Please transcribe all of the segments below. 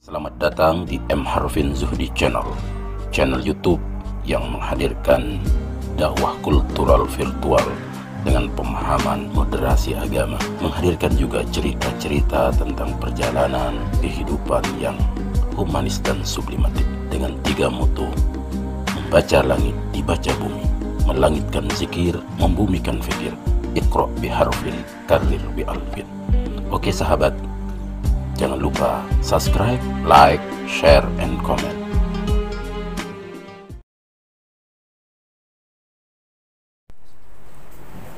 Selamat datang di M. Harvin Zuhdi Channel, channel YouTube yang menghadirkan dakwah kultural virtual dengan pemahaman moderasi agama, menghadirkan juga cerita-cerita tentang perjalanan kehidupan yang humanis dan sublimatif dengan 3 mutu: membaca langit, dibaca bumi, melangitkan zikir, membumikan fikir. Iqra biharfin, karir bi alfin. Oke sahabat, jangan lupa subscribe, like, share, and comment.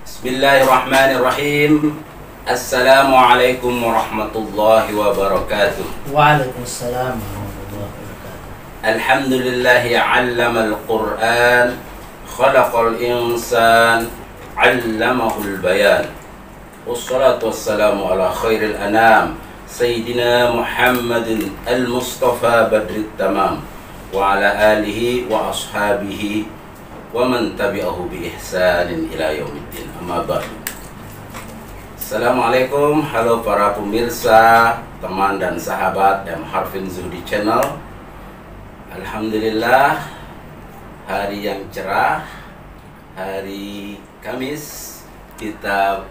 Bismillahirrahmanirrahim. Assalamualaikum warahmatullahi wabarakatuh. Waalaikumsalam warahmatullahi wabarakatuh. Alhamdulillahi 'allamal Qur'an, khalaqal insan, 'allamahul bayan. Wassalatu wassalamu ala khairil anam, Sayyidina Muhammadin al-Mustafa Badrit Tamam, wa ala alihi wa ashabihi wa man tabi'ahu bi ihsanin ila yaumiddin. Amma ba'du. Assalamualaikum, halo para pemirsa, teman dan sahabat M. Harvin Zuhdi Channel. Alhamdulillah, hari yang cerah, hari Kamis, kita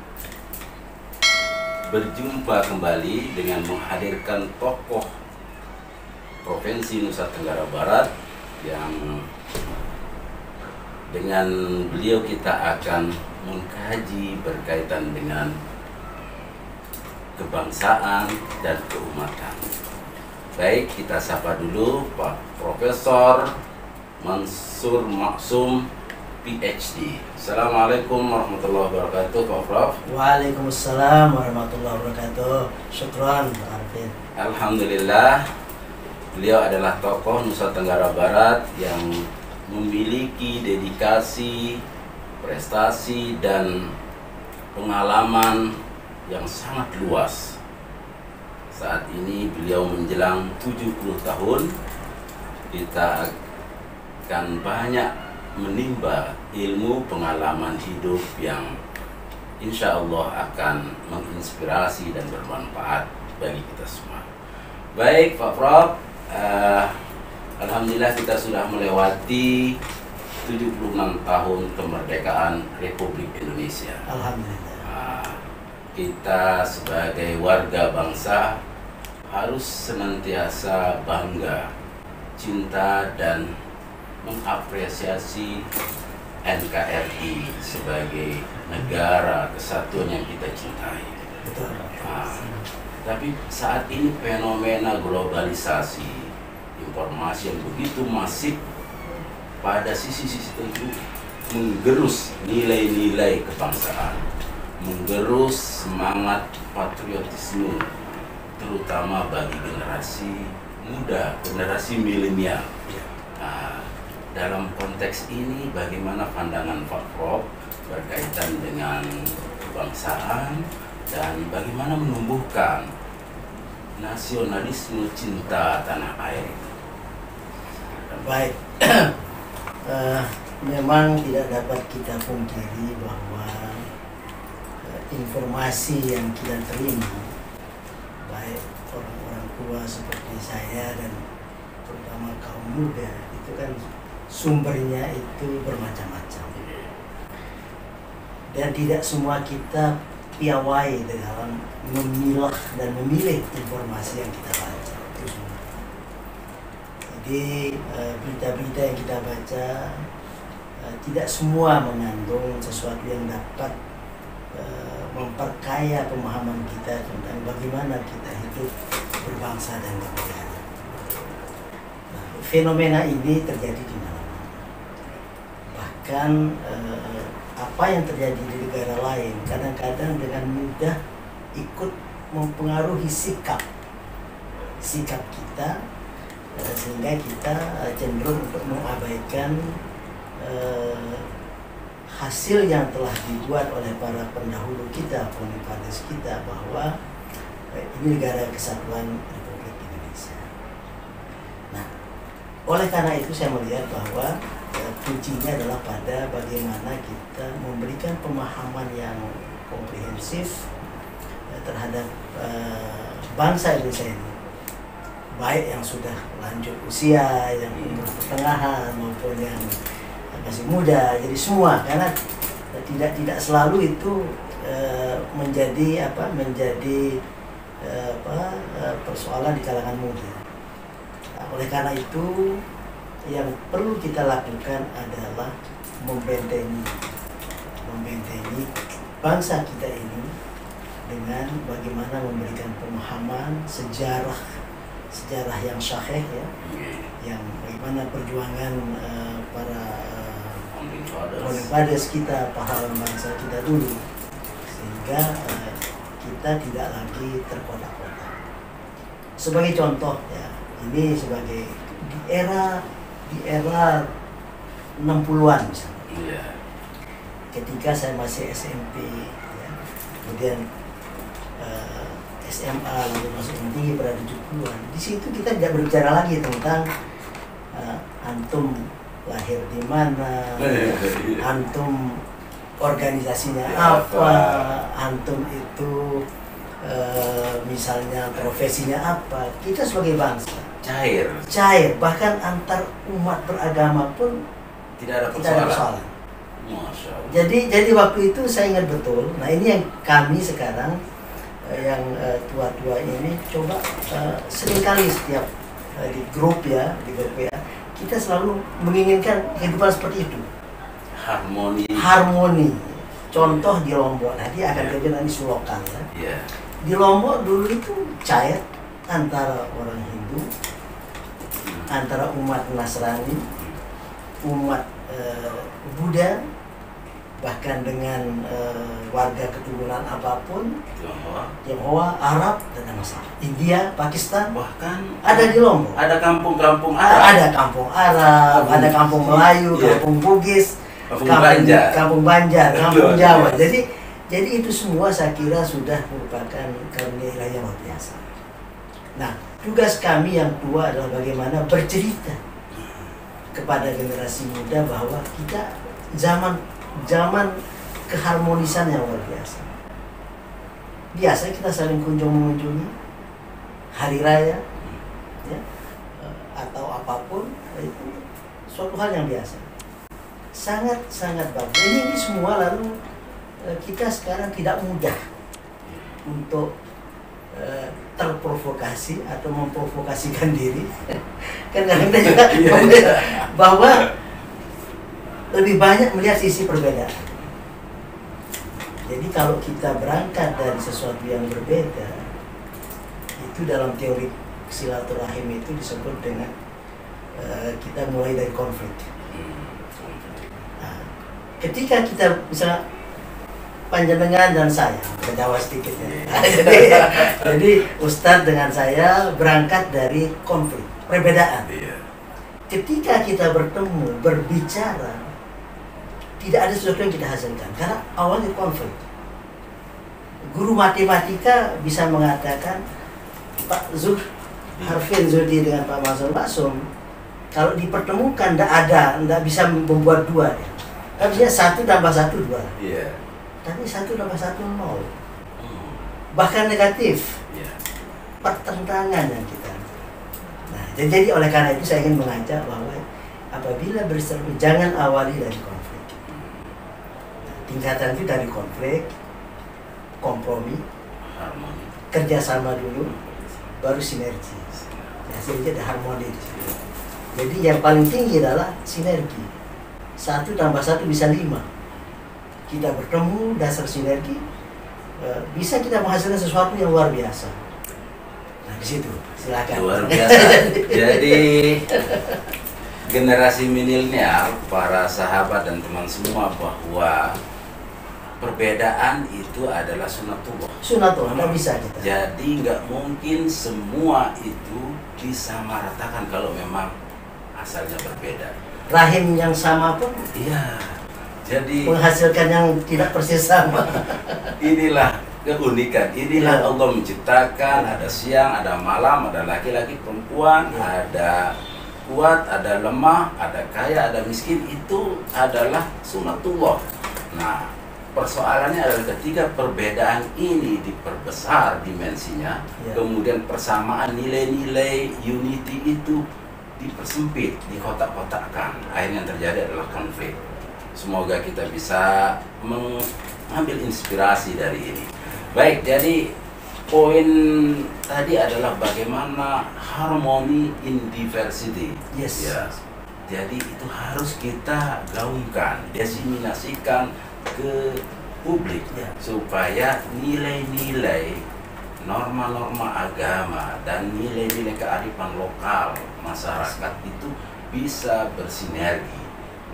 berjumpa kembali dengan menghadirkan tokoh Provinsi Nusa Tenggara Barat yang dengan beliau kita akan mengkaji berkaitan dengan kebangsaan dan keumatan. Baik, kita sapa dulu Pak Profesor Mansur Maksum, PhD. Assalamualaikum warahmatullahi wabarakatuh, Pak Prof. Waalaikumsalam warahmatullahi wabarakatuh. Syukran, Pak Arvin. Alhamdulillah, beliau adalah tokoh Nusa Tenggara Barat yang memiliki dedikasi, prestasi, dan pengalaman yang sangat luas. Saat ini beliau menjelang 70 tahun. Kita akan banyak menimba ilmu pengalaman hidup yang insya Allah akan menginspirasi dan bermanfaat bagi kita semua. Baik Pak Prof, alhamdulillah kita sudah melewati 76 tahun kemerdekaan Republik Indonesia. Alhamdulillah. Kita sebagai warga bangsa harus senantiasa bangga, cinta, dan mengapresiasi NKRI sebagai negara kesatuan yang kita cintai. Betul. Tapi saat ini fenomena globalisasi, informasi yang begitu masif pada sisi-sisi tertentu menggerus nilai-nilai kebangsaan, menggerus semangat patriotisme, terutama bagi generasi muda, generasi milenial. Dalam konteks ini, bagaimana pandangan Pak Prof berkaitan dengan kebangsaan dan bagaimana menumbuhkan nasionalisme cinta tanah air? Baik. Memang tidak dapat kita pungkiri bahwa informasi yang kita terima, baik orang-orang tua seperti saya dan terutama kaum muda, itu kan sumbernya itu bermacam-macam, dan tidak semua kita piawai dalam memilah dan memilih informasi yang kita baca. Jadi berita-berita yang kita baca tidak semua mengandung sesuatu yang dapat memperkaya pemahaman kita tentang bagaimana kita hidup berbangsa dan bernegara. Fenomena ini terjadi di mana-mana. Bahkan apa yang terjadi di negara lain kadang-kadang dengan mudah ikut mempengaruhi sikap kita, sehingga kita cenderung untuk mengabaikan hasil yang telah dibuat oleh para pendahulu kita, pioneers kita, bahwa ini negara kesatuan Republik Indonesia. Nah, oleh karena itu saya melihat bahwa kuncinya adalah pada bagaimana kita memberikan pemahaman yang komprehensif terhadap bangsa Indonesia ini, baik yang sudah lanjut usia, yang umur pertengahan maupun yang masih muda, jadi semua, karena tidak selalu itu menjadi persoalan di kalangan muda. Nah, oleh karena itu yang perlu kita lakukan adalah membentengi bangsa kita ini dengan bagaimana memberikan pemahaman sejarah yang sahih, ya, yang bagaimana perjuangan para founding fathers kita, pahlawan bangsa kita dulu, sehingga kita tidak lagi terkotak-kotak. Sebagai contoh, ya, ini sebagai di era 60-an misalnya, ketika saya masih SMP, ya, kemudian SMA, lalu masuk tinggi pada 70-an. Di situ kita tidak berbicara lagi tentang antum lahir di mana, antum organisasinya apa, antum itu misalnya profesinya apa. Kita sebagai bangsa cair, bahkan antar umat beragama pun tidak ada persoalan. Jadi waktu itu saya ingat betul. Nah, ini yang kami sekarang yang tua-tua ini coba seringkali setiap di grup ya, kita selalu menginginkan kehidupan seperti itu, harmoni. Contoh di Lombok, nanti akan kerja nanti Sulokang, ya. Di Lombok dulu itu cair antara orang Hindu, antara umat Nasrani, umat Buddha, bahkan dengan warga keturunan apapun, Tionghoa, Arab, dan masalah. India, Pakistan, bahkan ada di Lombok. Ada kampung-kampung Arab. Ada kampung Arab, ada kampung Melayu, kampung Bugis, kampung Banjar, kampung Jawa. Jadi itu semua saya kira sudah merupakan nilai yang luar biasa. Nah, tugas kami yang tua adalah bagaimana bercerita kepada generasi muda bahwa kita zaman keharmonisan yang luar biasa. Biasa kita saling mengunjungi hari raya, ya, atau apapun, itu suatu hal yang biasa. Sangat bagus. Ini semua lalu kita sekarang tidak mudah untuk terprovokasi atau memprovokasikan diri. Kan kadang-kadang juga bahwa lebih banyak melihat sisi perbedaan. Jadi kalau kita berangkat dari sesuatu yang berbeda, itu dalam teori silaturahim itu disebut dengan kita mulai dari konflik. Nah, ketika kita misalnya panjenengan dan saya berjawa sedikit, ya. Jadi Ustadz dengan saya berangkat dari konflik, perbedaan. Ketika kita bertemu, berbicara, tidak ada sesuatu yang kita hasilkan karena awalnya konflik. Guru matematika bisa mengatakan Pak Harfin Zuhdi dengan Pak Mansur Maksum, kalau dipertemukan tidak bisa membuat dua, ya. Artinya 1 tambah 1 2. Tapi 1 tambah 1 0. Bahkan negatif. Pertentangan yang kita. Nah, jadi oleh karena itu saya ingin mengajak bahwa apabila berseru jangan awali dari konflik. Nah, tingkatan itu dari konflik, kompromi, kerjasama dulu, baru sinergi. Nah, sinergi ada harmoni di situ. Jadi yang paling tinggi adalah sinergi. 1 tambah 1 bisa 5. Kita bertemu, dasar sinergi, bisa kita menghasilkan sesuatu yang luar biasa. Nah, di situ silakan. Luar biasa. Jadi generasi milenial, para sahabat dan teman semua, bahwa perbedaan itu adalah sunatullah. Sunatullah, nggak bisa kita. Jadi nggak mungkin semua itu disamaratakan kalau memang asalnya berbeda. Rahim yang sama pun, iya. Jadi menghasilkan yang tidak persis sama. Inilah keunikan. Inilah Allah menciptakan, ada siang, ada malam, ada laki-laki, perempuan, ada kuat, ada lemah, ada kaya, ada miskin. Itu adalah sunatullah. Nah, persoalannya adalah ketika perbedaan ini diperbesar dimensinya, kemudian persamaan nilai-nilai unity itu dipersempit, dikotak-kotakkan. Akhirnya yang terjadi adalah konflik. Semoga kita bisa mengambil inspirasi dari ini. Baik, jadi poin tadi adalah bagaimana harmoni in diversity. Yes. Ya. Jadi itu harus kita gaungkan, diseminasikan ke publik supaya nilai-nilai norma-norma agama dan nilai-nilai kearifan lokal masyarakat itu bisa bersinergi.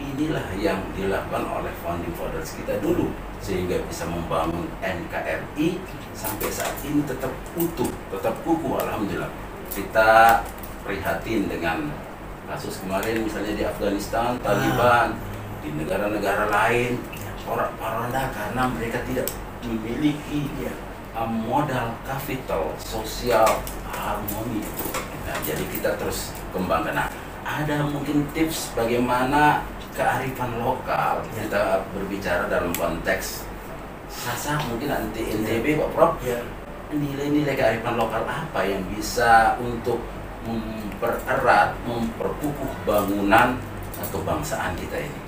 Inilah yang dilakukan oleh founding fathers kita dulu, sehingga bisa membangun NKRI sampai saat ini tetap utuh, tetap kukuh. Alhamdulillah. Kita prihatin dengan kasus kemarin misalnya di Afghanistan, Taliban, di negara-negara lain, porak-poranda karena mereka tidak memiliki modal kapital sosial harmoni. Nah, jadi kita terus kembangkan. Nah, ada mungkin tips bagaimana kearifan lokal, kita berbicara dalam konteks Sasak, mungkin nanti NTB Pak Prof, nilai-nilai kearifan lokal apa yang bisa untuk mempererat, memperkukuh bangunan kebangsaan kita ini?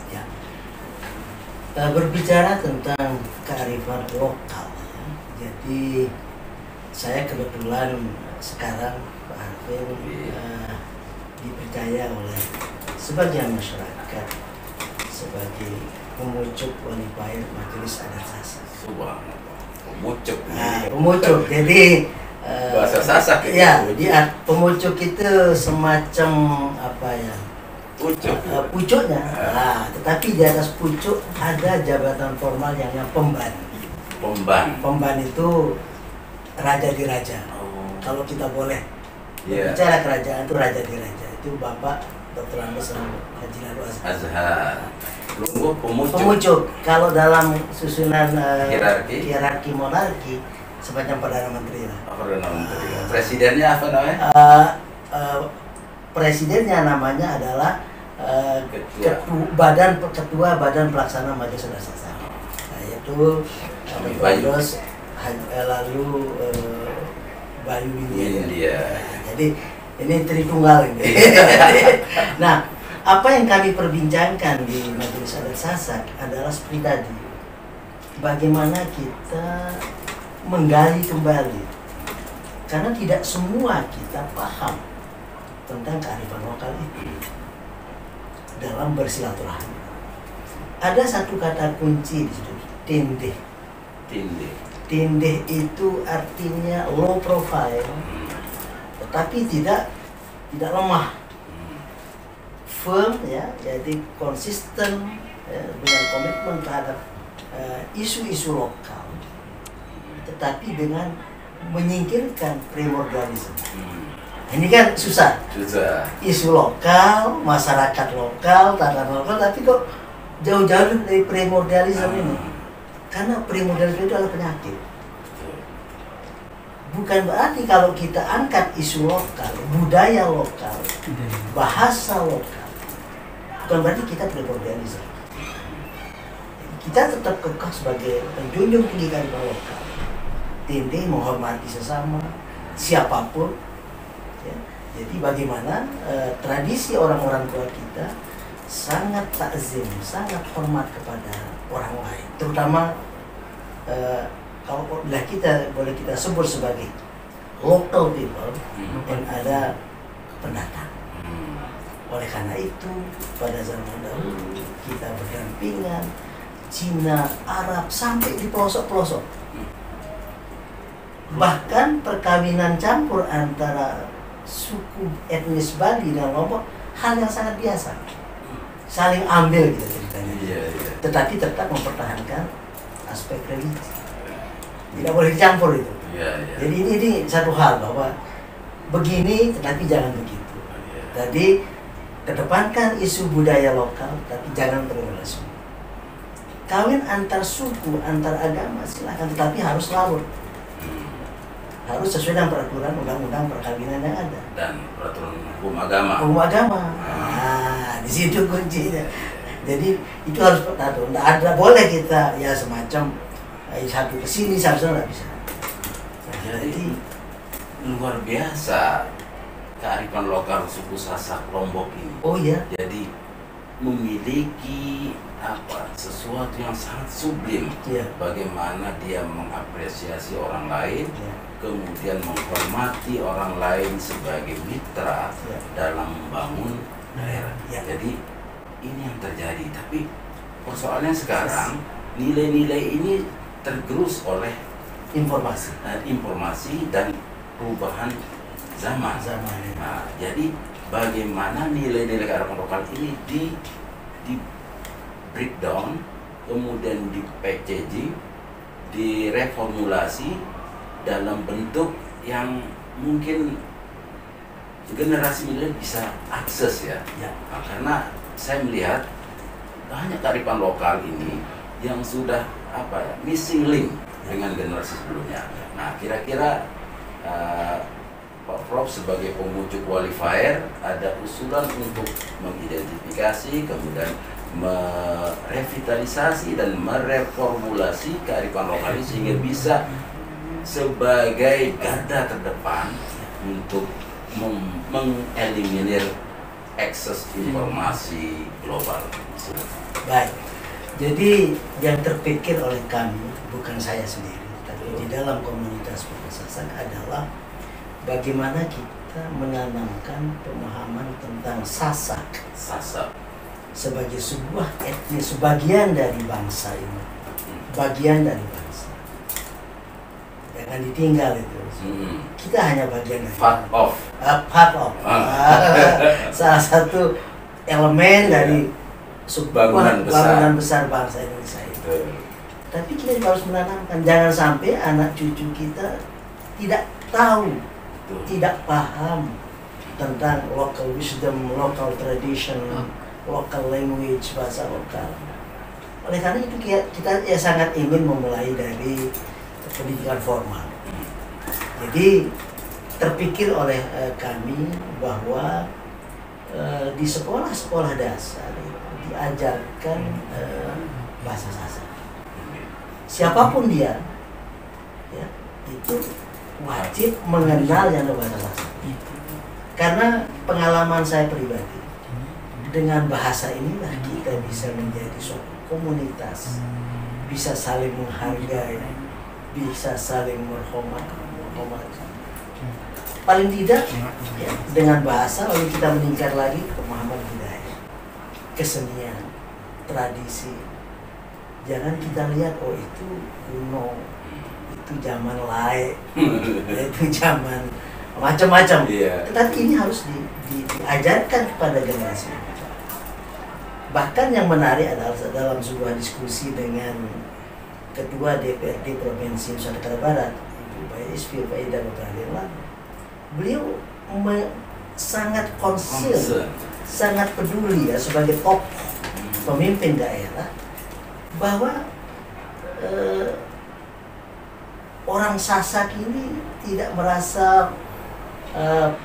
Berbicara tentang kearifan lokal, jadi saya kebetulan sekarang Pak Harvin dipercaya oleh sebagian masyarakat sebagai pemucuk Wanipair Majelis Adat Sasak. Pemucuk. Pemucuk. Jadi bahasa Sasak itu. Ya, pemucuk itu semacam apa ya? Pucuknya. Nah, tetapi di atas pucuk ada jabatan formal yang pemban. Pemban itu raja di raja. Kalau kita boleh bicara kerajaan itu raja di raja. Itu Bapak Dr. Andes Haji Lalu Azhar. Pemucuk. Kalau dalam susunan hierarki monarki semacam perdana menteri lah. Perdana menteri. Presidennya apa namanya? Presidennya namanya adalah ketua badan pelaksana Majelis Adat Sasak. Nah, yaitu Terus lalu Bayu Windia. Jadi ini Tritunggal ini. Nah, apa yang kami perbincangkan di Majelis Adat Sasak adalah seperti tadi, bagaimana kita menggali kembali, karena tidak semua kita paham tentang kearifan lokal itu dalam bersilaturahmi. Ada satu kata kunci di situ, tindih. Tindih itu artinya low profile, tetapi tidak lemah, firm ya, jadi konsisten ya, dengan komitmen terhadap isu-isu lokal, tetapi dengan menyingkirkan primordialisme. Ini kan susah. Isu lokal, masyarakat lokal, tatanan lokal, tapi kok jauh-jauh dari primordialisme ini. Karena primordialisme itu adalah penyakit. Bukan berarti kalau kita angkat isu lokal, budaya lokal, bahasa lokal, bukan berarti kita primordialisme. Kita tetap kekeh sebagai penjunjung tinggi kearifan lokal. Tindih menghormati sesama, siapapun. Ya. Jadi bagaimana tradisi orang-orang tua kita sangat takzim, sangat hormat kepada orang lain, terutama kalau kita boleh kita sebut sebagai local people yang ada pendatang. Oleh karena itu pada zaman dahulu kita berdampingan Cina, Arab sampai di pelosok-pelosok. Bahkan perkawinan campur antara suku etnis Bali dan Lombok hal yang sangat biasa. Saling ambil gitu ceritanya. Tetapi tetap mempertahankan aspek religi. Tidak boleh dicampur itu. Jadi ini satu hal bahwa begini tetapi jangan begitu. Jadi kedepankan isu budaya lokal tapi jangan berrelasi. Kawin antar suku, antar agama silakan, tetapi harus laut. Harus sesuai dengan peraturan undang-undang perkawinan yang ada dan peraturan hukum agama. Nah, di situ kuncinya. Jadi itu harus tahu. Nggak ada boleh kita ya semacam satu kesini satu nggak bisa. Jadi luar biasa kearifan lokal suku Sasak Lombok ini. Oh iya. Jadi memiliki sesuatu yang sangat sublim. Iya. Bagaimana dia mengapresiasi orang lain, Iya. kemudian menghormati orang lain sebagai mitra Iya. dalam membangun daerah. Iya. Jadi ini yang terjadi. Tapi persoalannya sekarang nilai-nilai ini tergerus oleh informasi dan perubahan zaman. Nah, jadi bagaimana nilai-nilai kearifan lokal ini di breakdown, kemudian di packaging, direformulasi dalam bentuk yang mungkin generasi milenial bisa akses ya. Nah, karena saya melihat banyak kearifan lokal ini yang sudah missing link dengan generasi sebelumnya. Nah, kira-kira Pak Prof sebagai pemuncul qualifier ada usulan untuk mengidentifikasi, kemudian merevitalisasi dan mereformulasi kearifan lokal ini sehingga bisa sebagai garda terdepan untuk mengeliminir akses informasi global. Baik. Jadi yang terpikir oleh kami, bukan saya sendiri, tapi di dalam komunitas Sasak adalah bagaimana kita menanamkan pemahaman tentang Sasak sebagai sebuah etnis, sebagian dari bangsa ini, bagian dari bangsa. Jangan ditinggal itu. Kita hanya bagian dari part of. Salah satu elemen dari bangunan besar bangsa Indonesia itu. Tapi kita juga harus menanamkan, jangan sampai anak cucu kita tidak tahu, tidak paham tentang local wisdom, local tradition, local language, bahasa lokal. Oleh karena itu kita sangat ingin memulai dari pendidikan formal. Jadi terpikir oleh kami bahwa di sekolah-sekolah dasar diajarkan bahasa Sasak. Siapapun dia, ya, itu wajib mengenal yang bahasa Sasak. Karena pengalaman saya pribadi, dengan bahasa inilah kita bisa menjadi suatu komunitas, bisa saling menghargai, bisa saling menghormati. Paling tidak ya, dengan bahasa lalu kita meningkat lagi pemahaman budaya, kesenian, tradisi. Jangan kita lihat itu kuno, itu zaman lain, itu zaman macam-macam. Tetapi ini harus diajarkan kepada generasi muda. Bahkan yang menarik adalah dalam sebuah diskusi dengan Ketua DPRD Provinsi Nusa Tenggara Barat, Ibu Baisfi Faida Batalila, beliau sangat concern, sangat peduli ya sebagai tokoh pemimpin daerah bahwa orang Sasak ini tidak merasa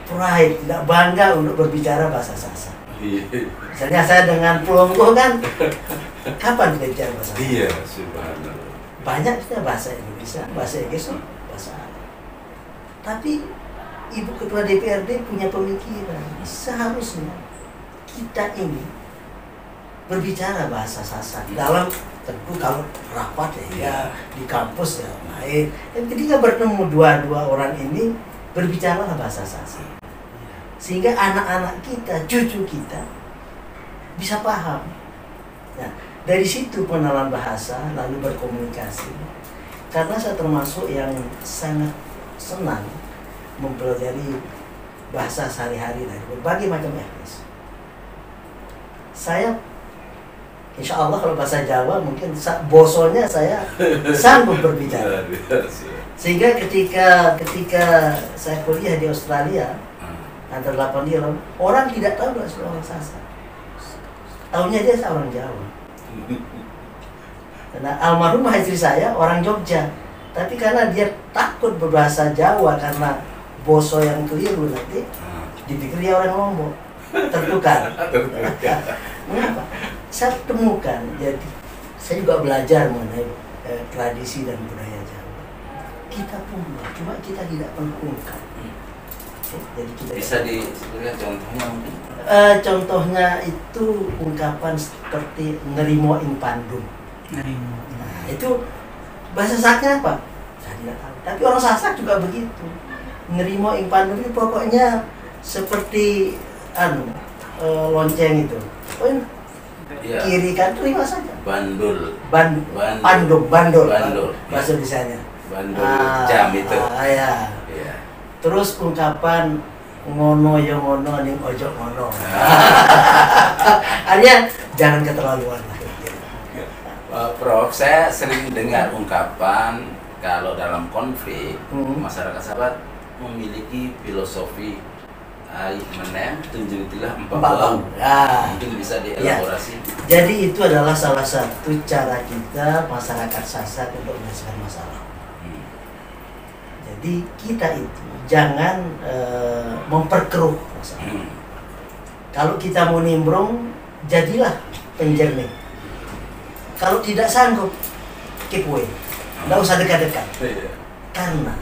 pride, tidak bangga untuk berbicara bahasa Sasak. Misalnya saya dengan Pulonggo kan, kapan kita bicara bahasa Sasak? Iya, subhanallah. Banyak kita bahasa Indonesia, bahasa Inggris, bahasa Arab. Tapi Ibu Ketua DPRD punya pemikiran, seharusnya kita ini berbicara bahasa Sasak dalam, tentu kalau rapat ya di kampus ya lain. Dan ketika bertemu dua orang ini berbicara bahasa Sasak, sehingga anak-anak kita, cucu kita bisa paham. Nah, dari situ pengenalan bahasa lalu berkomunikasi. Karena saya termasuk yang sangat senang mempelajari bahasa sehari-hari dari berbagai macam etnis. Saya insya Allah kalau bahasa Jawa mungkin bosonya saya sanggup berbicara. Sehingga ketika saya kuliah di Australia antara 8 tahun, orang tidak tahu bahasa orang Sasak. Tahunya dia seorang Jawa. Karena almarhumah istri saya orang Jogja, tapi karena dia takut berbahasa Jawa karena boso yang keliru nanti dipikir dia orang Lombok. tertukar. Mengapa? Saya temukan, jadi saya juga belajar mengenai tradisi dan budaya Jawa. Kita punya, cuma kita tidak pernah ungkap. Jadi kita Bisa disebutkan contohnya mungkin? Contohnya itu ungkapan seperti nerimo ing pandum. Nerimo. Nah, itu bahasa Saknya apa? Saya tidak tahu. Tapi orang Sasak juga begitu. Nerimo ing pandum itu pokoknya seperti lonceng itu. Oh, Ya. kiri kan terima saja. Bandul. Bandul. Bandul. Bahasa Indonesianya. Bandul jam itu. Ya. Iya. Terus ungkapan ngono ya ngono ning ojo ngono. Artinya jangan keterlaluan lah. Prof, saya sering dengar ungkapan kalau dalam konflik masyarakat Sahabat memiliki filosofi meneng tunjuklah empat bau. Ya. Mungkin bisa dielaborasi. Ya. Jadi itu adalah salah satu cara kita masyarakat Sasak untuk menyelesaikan masalah. Jadi kita itu jangan memperkeruh masalah. Kalau kita mau nimbrung, jadilah penjernih. Kalau tidak sanggup, keep away. Nggak usah dekat-dekat. Karena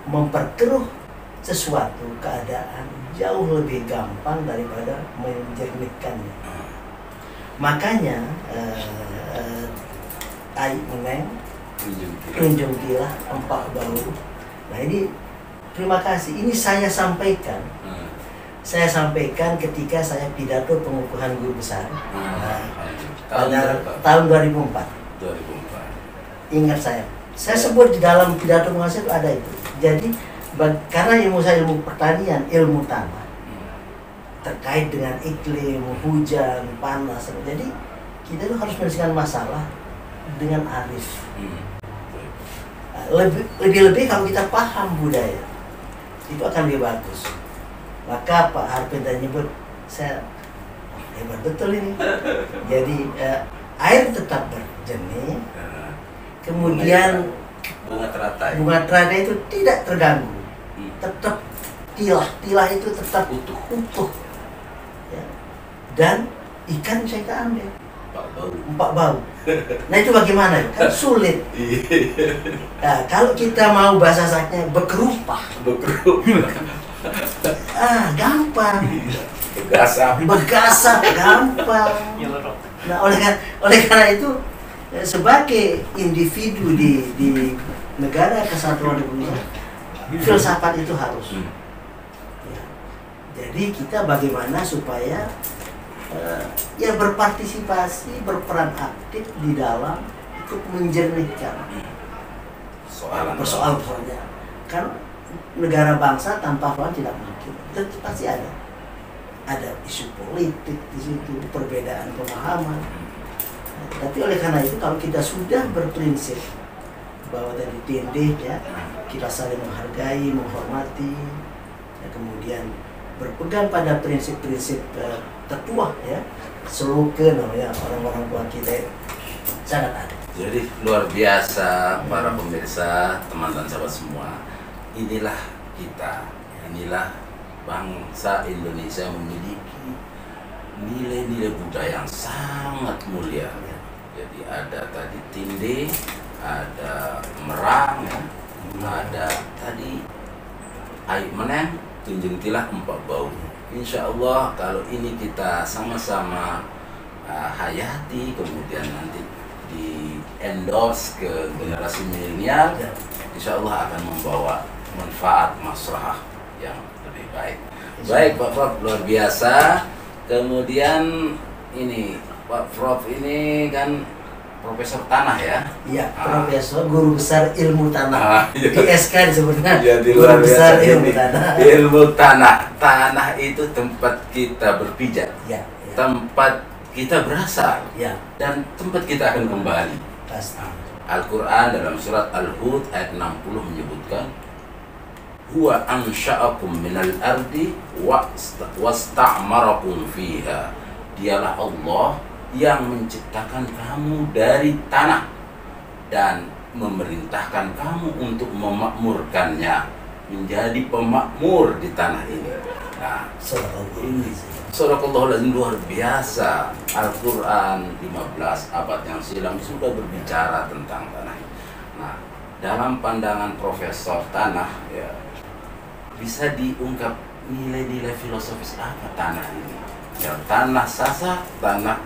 memperkeruh sesuatu keadaan jauh lebih gampang daripada menjernihkannya. Makanya ai meneng tunjungkilah empat bau. Nah ini terima kasih. Ini saya sampaikan. Saya sampaikan ketika saya pidato pengukuhan guru besar pada tahun 2004. Ingat saya sebut di dalam pidato pengukuhan itu ada itu. Jadi karena ilmu saya ilmu pertanian, ilmu tanah terkait dengan iklim, hujan, panas. Jadi kita itu harus menyelesaikan masalah dengan arif. Lebih-lebih kalau kita paham budaya, itu akan lebih bagus. Maka Pak Harpin tadi nyebut, saya hebat betul ini. Jadi air tetap berjernih, kemudian bunga teratai itu tidak terganggu, tetap tilah itu tetap utuh, ya. Dan ikan bisa kita ambil empat bau. Nah itu bagaimana? Kan sulit. Nah, kalau kita mau bahasa Saknya bekerupah. Gampang. Begasap gampang. Nah oleh karena itu sebagai individu di negara kesatuan Republik filsafat itu harus. Ya. Jadi kita bagaimana supaya ya berpartisipasi, berperan aktif di dalam ikut menjernihkan persoalan-persoalannya. Kan negara bangsa tanpa lawan tidak mungkin. Itu pasti ada isu politik di situ, perbedaan pemahaman. Tapi oleh karena itu kalau kita sudah berprinsip bahwa tadi tindih ya, kita saling menghargai, menghormati, ya, kemudian berpegang pada prinsip-prinsip tertua ya, slogan namanya orang-orang tua kita sangat ada. Jadi luar biasa para pemirsa, teman dan sahabat semua. Inilah kita, inilah bangsa Indonesia memiliki nilai-nilai budaya yang sangat mulia. Jadi ada tadi tindih, ada merang, ya. Ada tadi ai meneng, tunjung tilah empat bau. Insya Allah kalau ini kita sama-sama hayati, kemudian nanti di endorse ke generasi milenial, insya Allah akan membawa manfaat maslahah yang lebih baik. Baik Pak Prof, luar biasa. Kemudian ini Pak Prof ini kan Profesor Tanah ya? Iya, Profesor Guru Besar Ilmu Tanah. Iya. ISK disebutnya Jadi Guru luar Besar biasa Ilmu ini. Tanah. Ilmu tanah. Tanah itu tempat kita berpijak. Ya, Tempat kita berasal. ya, Dan tempat kita akan kembali. pasti. Al-Quran dalam surat Al-Hud ayat 60 menyebutkan huwa ansha'akum minal ardi wasta'marakum fiha. Dialah Allah yang menciptakan kamu dari tanah dan memerintahkan kamu untuk memakmurkannya, menjadi pemakmur di tanah ini. Nah, Sadaqallahu ini azim. Sadaqallahul luar biasa. Al-Quran 15 abad yang silam sudah berbicara tentang tanah ini. Nah, dalam pandangan Profesor Tanah, ya, bisa diungkap nilai-nilai filosofis apa tanah ini? Ya, tanah Sasak, tanah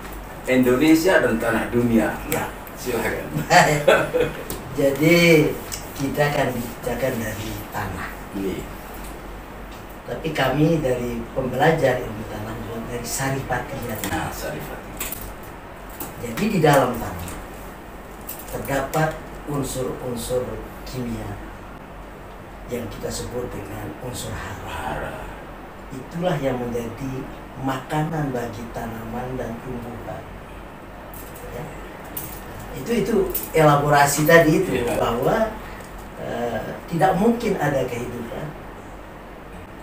Indonesia, dan tanah dunia. Ya. Silakan. Jadi kita akan bicarakan dari tanah. Ini. Tapi kami dari pembelajar ilmu tanah juga dari Saripatinya. Nah, Saripati. Jadi di dalam tanah terdapat unsur-unsur kimia yang kita sebut dengan unsur hara. Hara. Itulah yang menjadi makanan bagi tanaman dan tumbuhan. Ya. Itu elaborasi tadi itu, Iya. bahwa tidak mungkin ada kehidupan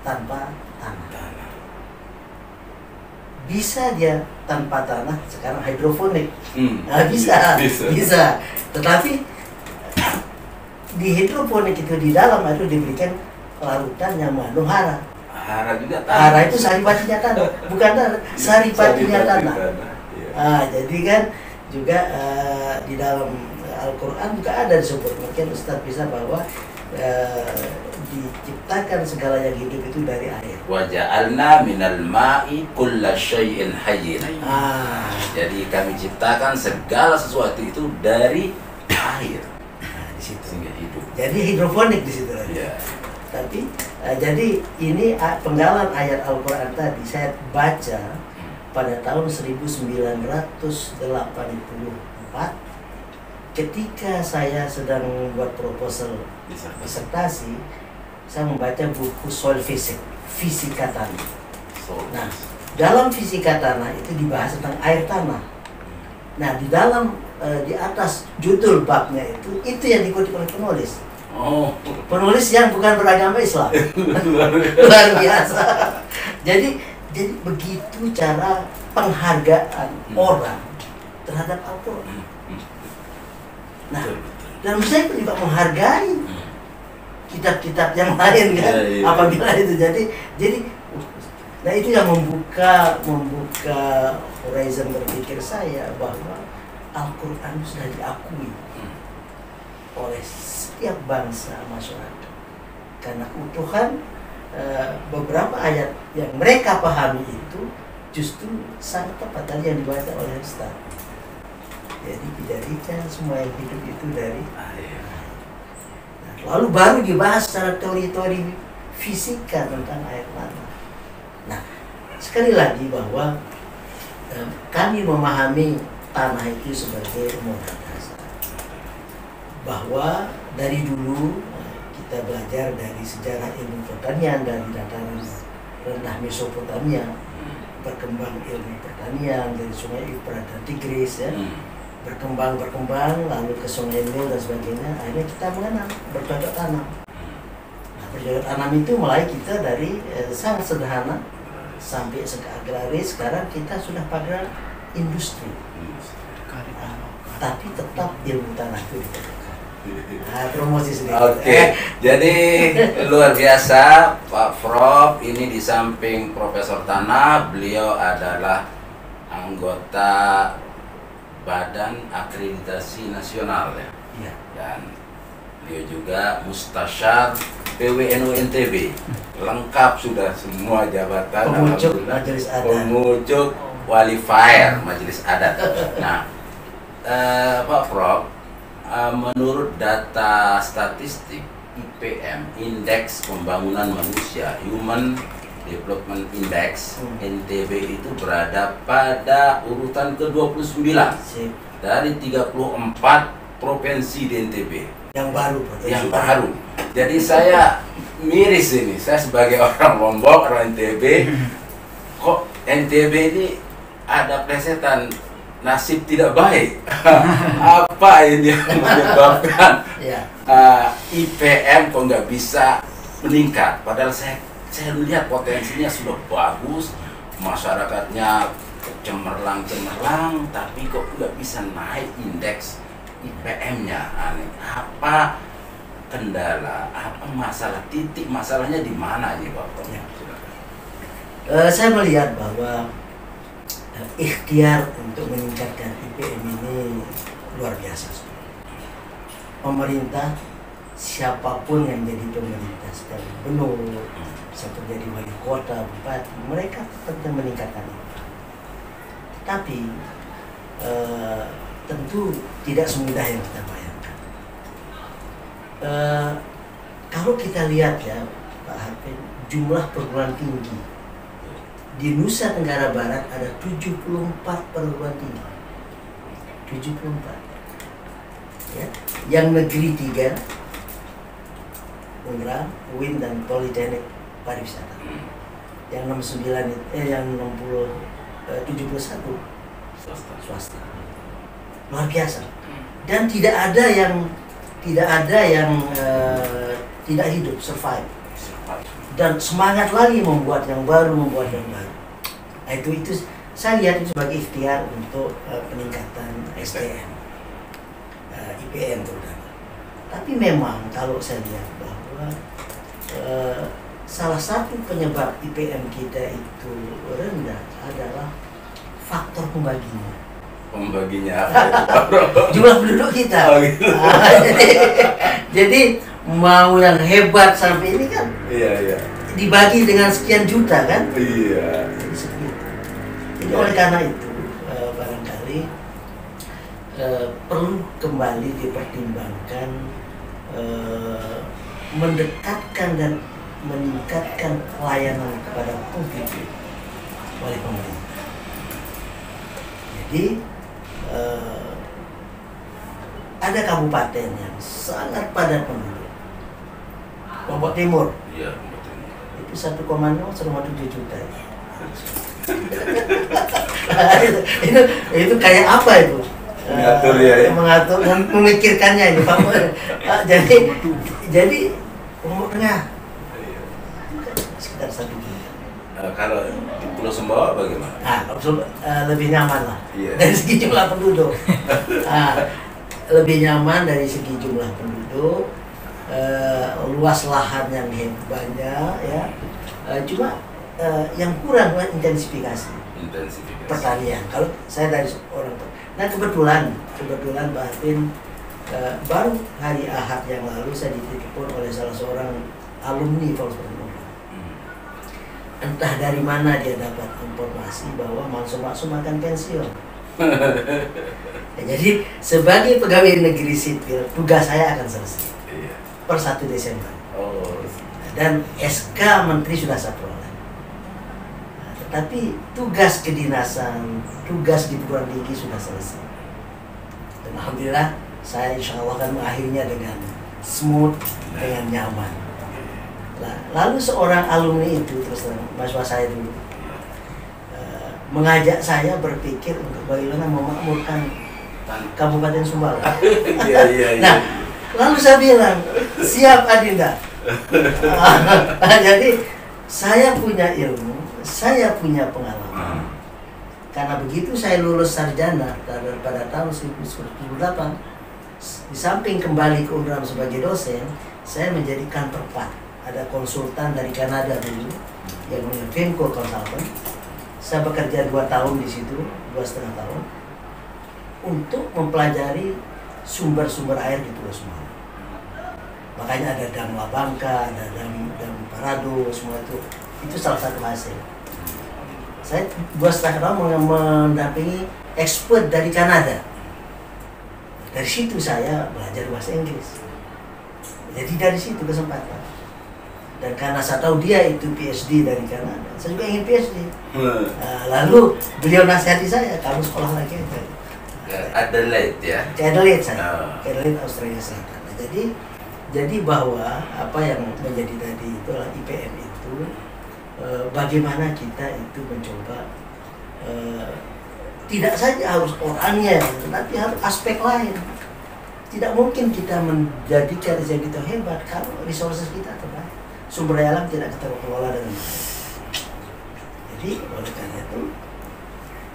tanpa tanah. Tanah. Bisa dia tanpa tanah, sekarang hidroponik. Iya, Bisa. Tetapi di hidroponik itu di dalam itu diberikan larutan yang mengandung hara. Hara juga tanah. Hara itu saripatinya tanah, bukan tanah, saripatinya tanah. Iya. Jadi kan juga di dalam Al-Quran juga ada disebut, mungkin Ustaz bisa bahwa diciptakan segala yang hidup itu dari air. Wa ja'alna minal ma'i kulla syai'in hayyin. Jadi kami ciptakan segala sesuatu itu dari air. Nah, di situ. Sehingga hidup. Jadi hidroponik di situ. Iya. Tapi jadi ini penggalan ayat Al-Quran tadi saya baca pada tahun 1984 ketika saya sedang membuat proposal disertasi. Saya membaca buku soil physics, fisika tanah. Nah, dalam fisika tanah itu dibahas tentang air tanah. Nah, di dalam di atas judul babnya itu yang dikutip oleh penulis. Oh, Penulis yang bukan beragama Islam. Luar biasa. Jadi begitu cara penghargaan orang terhadap Al-Quran. Nah, dan saya pun juga menghargai kitab-kitab yang lain kan, Iya. apabila itu jadi nah itu yang membuka horizon berpikir saya bahwa Al-Quran sudah diakui oleh setiap bangsa masyarakat karena keutuhan beberapa ayat yang mereka pahami itu justru sangat tepat tadi yang dibaca oleh Ustaz. Jadi dijadikan semua yang hidup itu dari air. lalu baru dibahas secara teori-teori fisika tentang air tanah. Nah, sekali lagi bahwa kami memahami tanah itu sebagai modal dasar. Bahwa dari dulu kita belajar dari sejarah ilmu pertanian dari dataran rendah Mesopotamia, berkembang ilmu pertanian dari Sungai Efrat dan Tigris ya. Berkembang lalu ke Sungai Nil dan sebagainya, akhirnya kita mengenal bercocok tanam. Nah, bercocok tanam itu mulai kita dari sangat sederhana sampai agraris, sekarang kita sudah pada industri. Tapi tetap ilmu tanah itu ditegakkan. Nah, promosi sedikit. Oke, jadi luar biasa Pak Prof. Ini di samping Profesor Tanah, beliau adalah anggota Badan Akreditasi Nasional ya. Iya. Dan beliau juga Mustasyar PWNU NTB. Lengkap sudah semua jabatan. Pemucuk alhamdulillah. Majelis Adat. Pemucuk Walifair Majelis Adat. Nah, Pak Prof, menurut data statistik IPM, Indeks Pembangunan Manusia, Human Development Index, NTB itu berada pada urutan ke-29 dari 34 provinsi di NTB. Yang baru. Yang baru. Jadi saya miris ini, saya sebagai orang Lombok, orang NTB, kok NTB ini ada plesetan nasib tidak baik. Apa ini yang menyebabkan IPM kok nggak bisa meningkat? Padahal saya melihat potensinya sudah bagus, masyarakatnya cemerlang, tapi kok nggak bisa naik indeks IPM-nya. Aneh. Apa kendala? Apa masalah? Titik masalahnya di mana ini, Bapak? Ya. Saya melihat bahwa ikhtiar untuk meningkatkan IPM ini luar biasa. Pemerintah, siapapun yang jadi pemerintah, sekarang gubernur, sampai jadi wali kota, bupati, mereka tetap meningkatkan itu. Tapi tentu tidak semudah yang kita bayangkan. Kalau kita lihat ya Pak Hafin, jumlah perguruan tinggi di Nusa Tenggara Barat ada 74 perguruan tinggi. 74. Ya. Yang negeri 3, UNRA, UIN dan Politeknik Pariwisata. Yang 69 yang 71 swasta. Luar biasa. Dan tidak ada yang tidak hidup, survive. Dan semangat lagi membuat yang baru. Nah, itu saya lihat itu sebagai ikhtiar untuk peningkatan SDM, IPM terutama. Tapi memang kalau saya lihat bahwa salah satu penyebab IPM kita itu rendah adalah faktor pembaginya. Pembaginya apa? Jumlah penduduk kita. Oh, gitu. Jadi mau yang hebat sampai ini kan Iya. dibagi dengan sekian juta kan. Iya. Jadi segitu. Jadi oleh karena itu barangkali perlu kembali dipertimbangkan mendekatkan dan meningkatkan pelayanan kepada publik oleh pemerintah. Jadi ada kabupaten yang sangat padat penduduk. Lombok Timur. Iya, Itu 1,7 juta. itu kayak apa itu? Mengatur ya. Mengatur, memikirkannya itu Pak. Jadi Lombok Tengah sekitar 1 juta. Kalau di Pulau Sumbawa bagaimana? Lebih nyaman lah. Iya. Dari segi jumlah penduduk. Lebih nyaman dari segi jumlah penduduk. Luas lahan yang banyak ya, cuma yang kurang intensifikasi pertanian. Kalau saya dari orang, nah kebetulan Pak Hafin, baru hari Ahad yang lalu saya ditelepon oleh salah seorang alumni Volkswagen. Entah dari mana dia dapat informasi bahwa maksum akan pensiun. Jadi sebagai pegawai negeri sipil, tugas saya akan selesai per 1 Desember. Dan SK Menteri sudah saya peroleh. Tetapi tugas kedinasan, tugas di perguruan tinggi sudah selesai. Dan alhamdulillah saya insya Allah akan mengakhirinya dengan smooth, dengan nyaman. Lalu seorang alumni itu, terus mahasiswa saya dulu, mengajak saya berpikir untuk bagaimana memakmurkan Kabupaten Sumbawa. Nah, lalu saya bilang, siap Adinda. Jadi saya punya ilmu, saya punya pengalaman. Karena begitu saya lulus sarjana pada tahun 1998, di samping kembali ke UNRAM sebagai dosen, saya menjadi counterpart. Ada konsultan dari Kanada dulu, yang namanya Venco Consultant. Saya bekerja 2 tahun di situ, 2,5 tahun, untuk mempelajari sumber-sumber air di Pulau Sumbawa. Makanya ada dam Labangka, ada dam Parado, semua itu salah satu hasil. Saya 2,5 tahun mendampingi expert dari Kanada. Dari situ saya belajar bahasa Inggris. Jadi dari situ kesempatan. Dan karena saya tahu dia itu PhD dari Kanada, saya juga ingin PhD. Lalu beliau nasihati saya, kamu sekolah lagi aja. Adelaide ya? Adelaide saya, Adelaide Australia Selatan. Nah, jadi bahwa apa yang menjadi tadi itu adalah IPM itu bagaimana kita itu mencoba tidak saja harus orangnya, tetapi harus aspek lain. Tidak mungkin kita menjadikan riset itu hebat kalau resources kita terbaik. Sumber daya alam tidak kita kelola dengan baik. Jadi oleh karena itu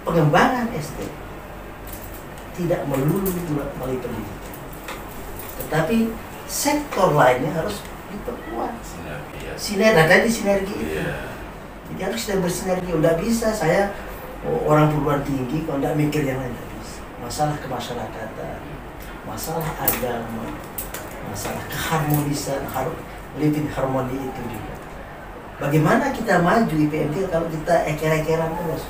pengembangan SD tidak melulu melalui pendidikan, tetapi sektor lainnya harus diperkuat. Sinergi itu. Jadi harus kita bersinergi. Udah bisa saya orang perguruan tinggi kalau nggak mikir yang lain nggak bisa. Masalah kemasyarakatan, masalah agama, masalah keharmonisan, living harmony itu juga. Bagaimana kita maju IPMK kalau kita eker-ekeran terus?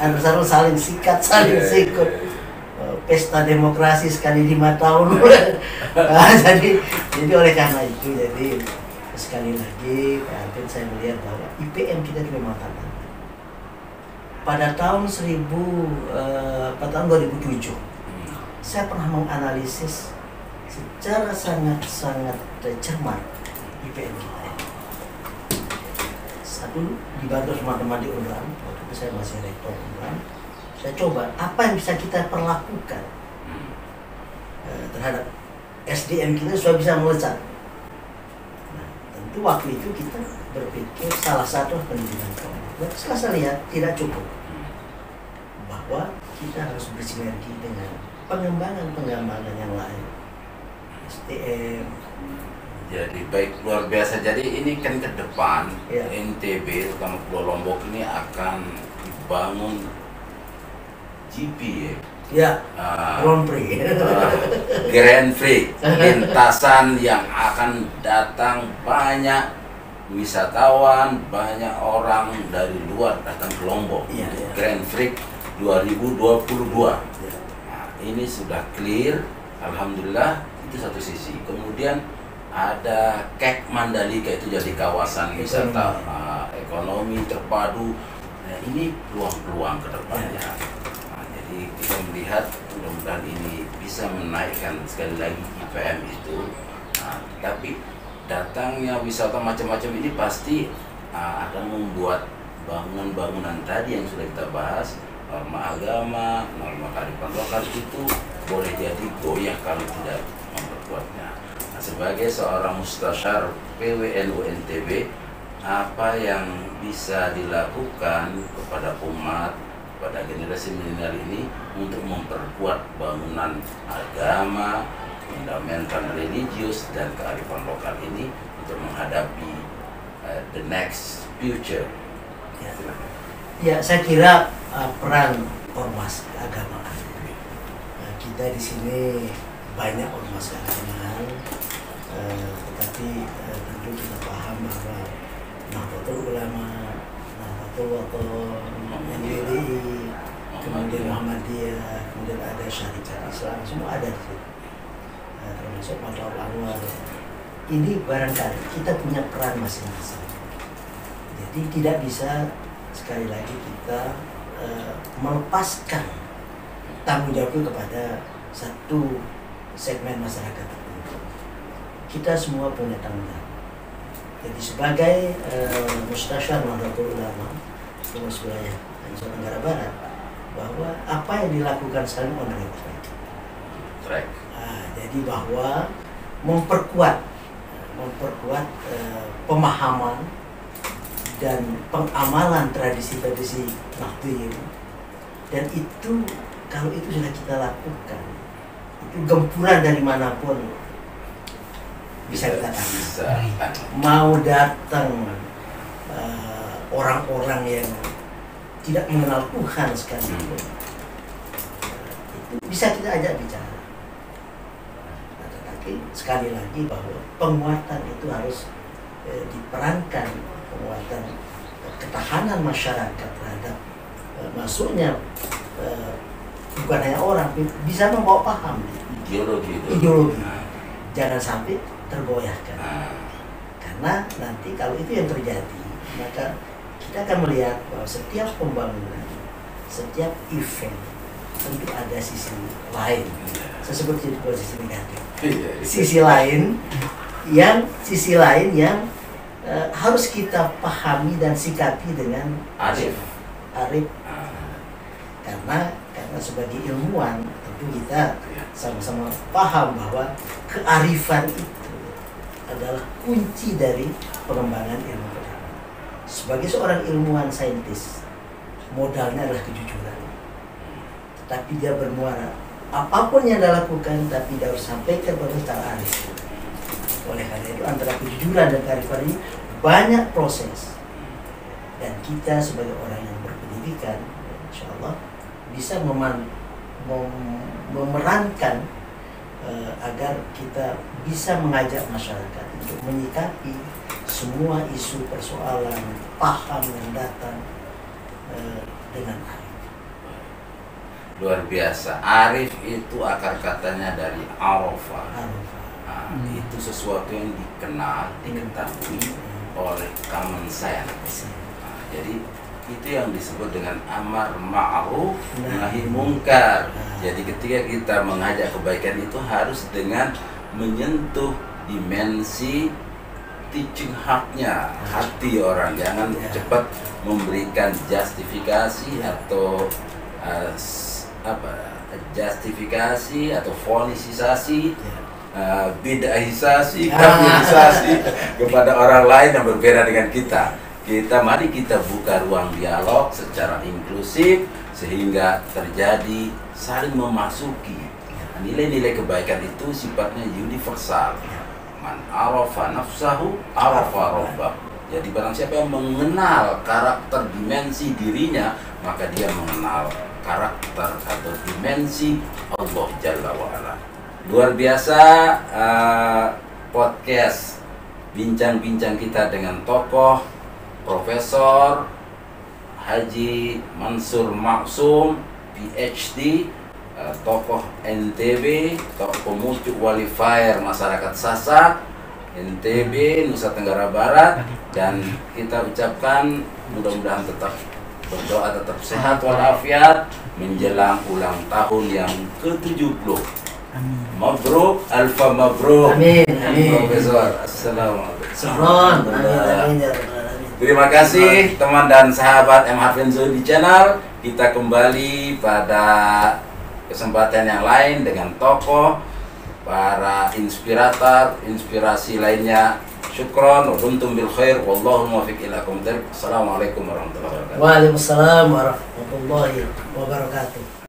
Harus saling sikat, saling sikut. Pesta demokrasi sekali 5 tahun. Nah, jadi oleh karena itu, jadi sekali lagi Pak Alvin, saya melihat bahwa IPM kita itu memang tantangan. Pada tahun 2007 saya pernah menganalisis secara sangat cermat IPM kita. Satu, dibantu teman-teman di UNRAN, waktu itu saya masih rektor UNRAN. Saya coba apa yang bisa kita perlakukan terhadap SDM kita supaya bisa melesat. Nah, tentu waktu itu kita berpikir salah satu pendidikan formal. Setelah saya lihat tidak cukup, bahwa kita harus bersinergi dengan pengembangan yang lain, SDM. Jadi baik, luar biasa. Jadi ini kan ke depan NTB terutama Pulau Lombok ini akan dibangun GP Grand Prix, Grand Prix, lintasan yang akan datang banyak wisatawan, banyak orang dari luar datang ke Lombok. Grand Prix 2022. Nah, ini sudah clear, alhamdulillah, itu satu sisi. Kemudian ada Kek Mandalika, itu jadi kawasan wisata ekonomi terpadu. Nah, ini peluang-peluang ke depannya. Jadi kita melihat mudah-mudahan ini bisa menaikkan sekali lagi IPM itu. Nah, tapi datangnya wisata macam-macam ini pasti akan membuat bangunan-bangunan tadi yang sudah kita bahas, norma agama, norma kearifan lokal itu boleh jadi goyah kalau tidak memperkuatnya. Nah, sebagai seorang mustasyar PWNU NTB, apa yang bisa dilakukan kepada umat, pada generasi milenial ini untuk memperkuat bangunan agama, fundamental religius dan kearifan lokal ini untuk menghadapi the next future. Ya, saya kira peran ormas keagamaan. Nah, kita di sini banyak ormas keagamaan, tetapi tentu kita paham bahwa Nahdlatul Ulama, Nahdlatul NWI, kemudian Muhammadiyah, kemudian ada Syarikat Islam, semua ada di situ. Termasuk Matlabul Anwar. Ini barangkali kita punya peran masing-masing. Jadi tidak bisa sekali lagi kita melepaskan tanggung jawab itu kepada satu segmen masyarakat tertentu. Kita semua punya tanggung jawab. Jadi sebagai mustasyar Nahdlatul Ulama Pengurus Wilayah Nusa Tenggara Barat, bahwa apa yang dilakukan sekarang on the right track. Jadi bahwa memperkuat pemahaman dan pengamalan tradisi-tradisi Nahdlatul, dan itu kalau itu sudah kita lakukan, itu gempuran dari manapun bisa kita tangkap. Mau datang orang-orang yang tidak mengenal Tuhan sekalipun, itu bisa kita ajak bicara. Nah, tetapi sekali lagi bahwa penguatan itu harus diperankan, penguatan ketahanan masyarakat terhadap masuknya bukan hanya orang, bisa membawa paham ideologi. Jangan sampai tergoyahkan, karena nanti kalau itu yang terjadi, maka kita akan melihat bahwa setiap pembangunan, setiap event tentu ada sisi lain. Saya sebut posisi negatif. Sisi lain yang harus kita pahami dan sikapi dengan arif. Karena sebagai ilmuwan tentu kita sama-sama paham bahwa kearifan itu adalah kunci dari pengembangan ilmu pengetahuan. Sebagai seorang ilmuwan saintis, modalnya adalah kejujuran. Tapi dia bermuara apapun yang dia lakukan, tapi dia harus sampaikan pada secara arif. Oleh karena itu antara kejujuran dan kearifan ini banyak proses. kita sebagai orang yang berpendidikan, insya Allah bisa memerankan agar kita bisa mengajak masyarakat untuk menyikapi semua isu persoalan paham yang datang dengan arif. Luar biasa. Arif itu akar katanya dari arafa. Itu sesuatu yang dikenal, diketahui oleh common sense. Jadi itu yang disebut dengan amar ma'ruf nahi mungkar. Jadi ketika kita mengajak kebaikan itu harus dengan menyentuh dimensi teaching heart-nya, hati orang. Jangan cepat memberikan justifikasi atau justifikasi atau fonisisasi, bid'ahisasi, kafirisasi kepada orang lain yang berbeda dengan kita. Mari kita buka ruang dialog secara inklusif sehingga terjadi saling memasuki. Nilai-nilai kebaikan itu sifatnya universal. Man arafa nafsahu arafa rabbah. Jadi barang siapa yang mengenal karakter dimensi dirinya, maka dia mengenal karakter atau dimensi Allah Jalla wa'ala. Luar biasa podcast bincang-bincang kita dengan tokoh Profesor Haji Mansur Maksum, PhD, tokoh NTB, tokoh pemucuk wali fair masyarakat Sasak, NTB, Nusa Tenggara Barat. Dan kita ucapkan mudah-mudahan tetap berdoa, tetap sehat walafiat menjelang ulang tahun yang ke-70. Mabruk, alfa mabruk. Amin. Profesor, assalamualaikum. Amin. Terima kasih teman dan sahabat M. Harfin Zuhdi Channel. Kita kembali pada kesempatan yang lain dengan tokoh, para inspirator, inspirasi lainnya. Syukron wa dumtum bil khair wallahu muwaffiq ila aqwamit thoriq. Assalamualaikum warahmatullahi wabarakatuh. Waalaikumsalam warahmatullahi wabarakatuh.